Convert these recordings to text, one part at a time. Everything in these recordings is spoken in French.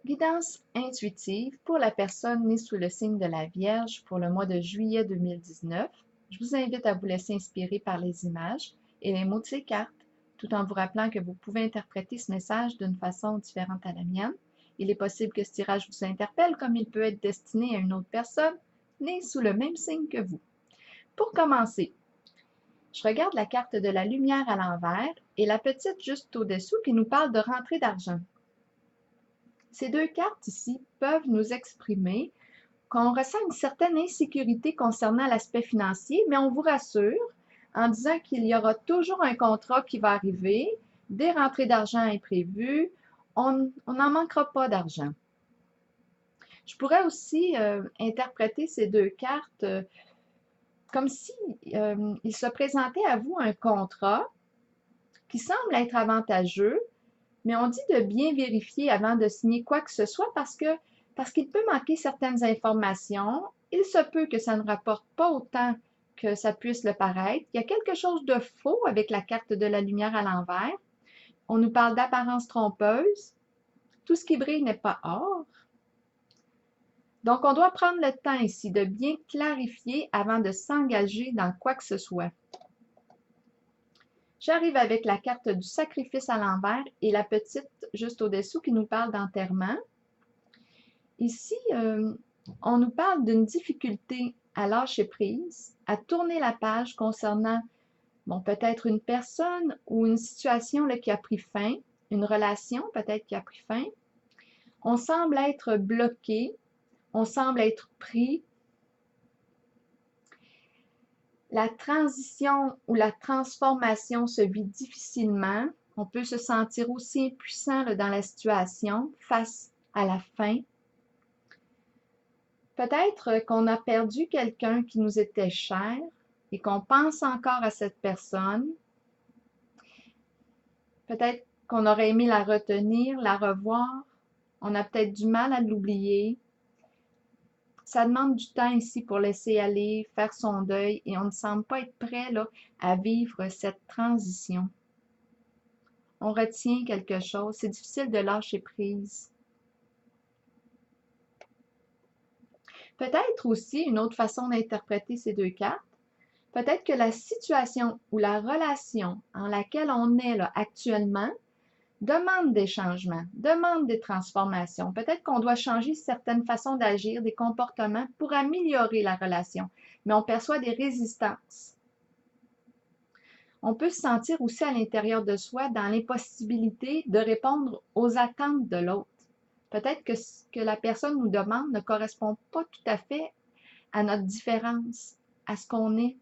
Guidance intuitive pour la personne née sous le signe de la Vierge pour le mois de juillet 2019. Je vous invite à vous laisser inspirer par les images et les mots de ces cartes, tout en vous rappelant que vous pouvez interpréter ce message d'une façon différente à la mienne. Il est possible que ce tirage vous interpelle comme il peut être destiné à une autre personne née sous le même signe que vous. Pour commencer, je regarde la carte de la lumière à l'envers et la petite juste au-dessous qui nous parle de rentrée d'argent. Ces deux cartes ici peuvent nous exprimer qu'on ressent une certaine insécurité concernant l'aspect financier, mais on vous rassure en disant qu'il y aura toujours un contrat qui va arriver, des rentrées d'argent imprévues, on n'en manquera pas d'argent. Je pourrais aussi interpréter ces deux cartes comme si il se présentait à vous un contrat qui semble être avantageux, mais on dit de bien vérifier avant de signer quoi que ce soit parce qu'il peut manquer certaines informations. Il se peut que ça ne rapporte pas autant que ça puisse le paraître. Il y a quelque chose de faux avec la carte de la lumière à l'envers. On nous parle d'apparence trompeuse. Tout ce qui brille n'est pas or. Donc, on doit prendre le temps ici de bien clarifier avant de s'engager dans quoi que ce soit. J'arrive avec la carte du sacrifice à l'envers et la petite juste au-dessous qui nous parle d'enterrement. Ici, on nous parle d'une difficulté à lâcher prise, à tourner la page concernant, bon, peut-être une personne ou une situation là, qui a pris fin, une relation peut-être qui a pris fin. On semble être bloqué, on semble être pris. La transition ou la transformation se vit difficilement. On peut se sentir aussi impuissant là, dans la situation face à la fin. Peut-être qu'on a perdu quelqu'un qui nous était cher et qu'on pense encore à cette personne. Peut-être qu'on aurait aimé la retenir, la revoir. On a peut-être du mal à l'oublier. Ça demande du temps ici pour laisser aller, faire son deuil et on ne semble pas être prêt là, à vivre cette transition. On retient quelque chose. C'est difficile de lâcher prise. Peut-être aussi une autre façon d'interpréter ces deux cartes. Peut-être que la situation ou la relation en laquelle on est là, actuellement demande des changements, demande des transformations. Peut-être qu'on doit changer certaines façons d'agir, des comportements pour améliorer la relation, mais on perçoit des résistances. On peut se sentir aussi à l'intérieur de soi dans l'impossibilité de répondre aux attentes de l'autre. Peut-être que ce que la personne nous demande ne correspond pas tout à fait à notre différence, à ce qu'on est.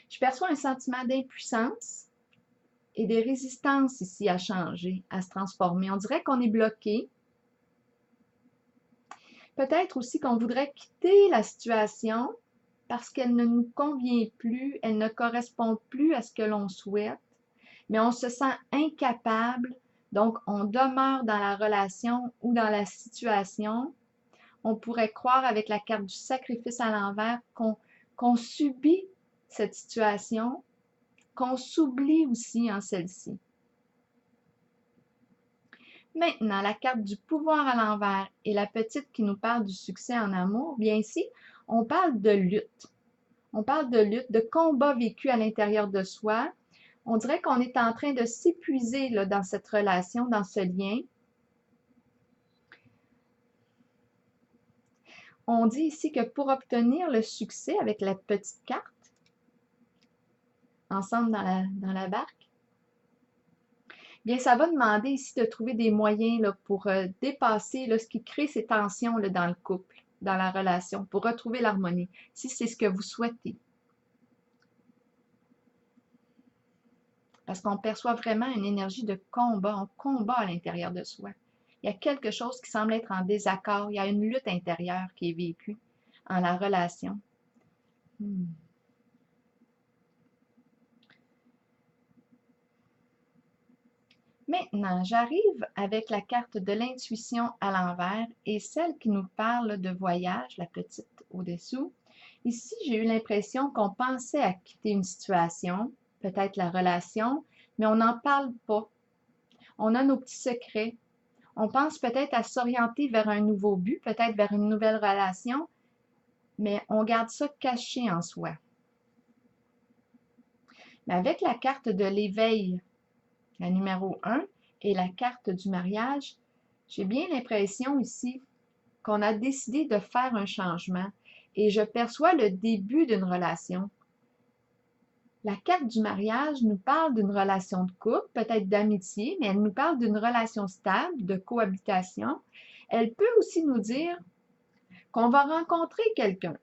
Je perçois un sentiment d'impuissance et des résistances ici à changer, à se transformer. On dirait qu'on est bloqué. Peut-être aussi qu'on voudrait quitter la situation parce qu'elle ne nous convient plus, elle ne correspond plus à ce que l'on souhaite, mais on se sent incapable, donc on demeure dans la relation ou dans la situation. On pourrait croire avec la carte du sacrifice à l'envers qu'on subit cette situation, qu'on s'oublie aussi en celle-ci. Maintenant, la carte du pouvoir à l'envers et la petite qui nous parle du succès en amour, bien ici, on parle de lutte. On parle de lutte, de combat vécu à l'intérieur de soi. On dirait qu'on est en train de s'épuiser dans cette relation, dans ce lien. On dit ici que pour obtenir le succès avec la petite carte, ensemble dans la barque, bien, ça va demander ici de trouver des moyens là, pour dépasser là, ce qui crée ces tensions là, dans le couple, dans la relation, pour retrouver l'harmonie, si c'est ce que vous souhaitez. Parce qu'on perçoit vraiment une énergie de combat, on combat à l'intérieur de soi. Il y a quelque chose qui semble être en désaccord, il y a une lutte intérieure qui est vécue en la relation. Maintenant, j'arrive avec la carte de l'intuition à l'envers et celle qui nous parle de voyage, la petite au-dessous. Ici, j'ai eu l'impression qu'on pensait à quitter une situation, peut-être la relation, mais on n'en parle pas. On a nos petits secrets. On pense peut-être à s'orienter vers un nouveau but, peut-être vers une nouvelle relation, mais on garde ça caché en soi. Mais avec la carte de l'éveil, la numéro 1, et la carte du mariage, j'ai bien l'impression ici qu'on a décidé de faire un changement et je perçois le début d'une relation. La carte du mariage nous parle d'une relation de couple, peut-être d'amitié, mais elle nous parle d'une relation stable, de cohabitation. Elle peut aussi nous dire qu'on va rencontrer quelqu'un.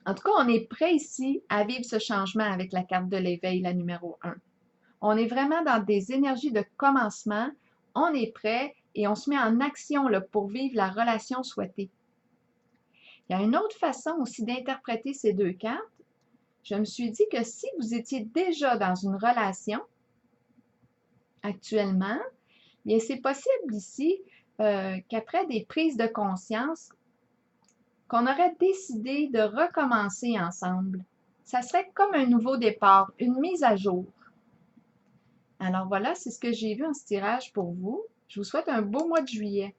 En tout cas, on est prêt ici à vivre ce changement avec la carte de l'éveil, la numéro 1. On est vraiment dans des énergies de commencement, on est prêt et on se met en action là, pour vivre la relation souhaitée. Il y a une autre façon aussi d'interpréter ces deux cartes. Je me suis dit que si vous étiez déjà dans une relation actuellement, bien c'est possible ici qu'après des prises de conscience, qu'on aurait décidé de recommencer ensemble. Ça serait comme un nouveau départ, une mise à jour. Alors voilà, c'est ce que j'ai vu en ce tirage pour vous. Je vous souhaite un beau mois de juillet.